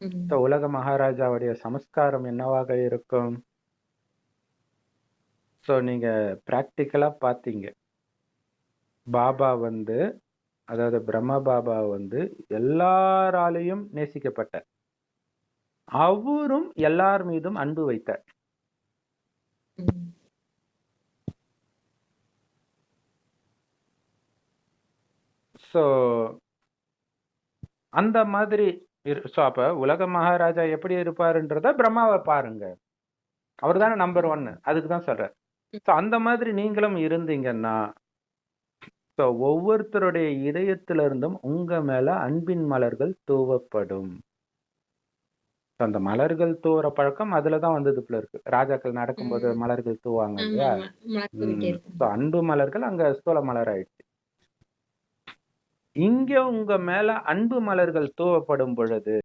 ம். உலக மகாராஜாவுடைய சமஸ்காரம் என்னவாக இருக்கும்? நீங்க பிராக்டிகலா பார்த்தீங்க. பாபா வந்து அதாவது பிரம்ம பாபா வந்து எல்லாராலயும் நேசிக்கப்பட்டார். அவரும் எல்லார் மீதும் அன்பு வைத்தார். ம். ஸோ அந்த மாதிரி அப்ப உலக மகாராஜா எப்படி இருப்பாருன்றத பிரம்மாவ பாருங்க. அவர் தானே நம்பர் 1. அதுக்கு தான் சொல்றேன். அந்த மாதிரி நீங்களும் இருந்தீங்கன்னா, ஒவ்வொருத்தருடைய இதயத்திலிருந்தும் உங்க மேல அன்பின் மலர்கள் தூவப்படும். அந்த மலர்கள் தூவுற பழக்கம் அதுல தான் வந்தது போல இருக்கு. ராஜாக்கள் நடக்கும்போது ம். மலர்கள் தூவாங்க இல்லையா? ஆமாமா. மலர் தூவிட்டே இருப்பாங்க. அன்பு மலர்கள் அங்க ஸ்தூல மலர் ஆயிடுச்சு. இங்க உங்க மேல அன்பு மலர்கள் தூவப்படும் பொழுது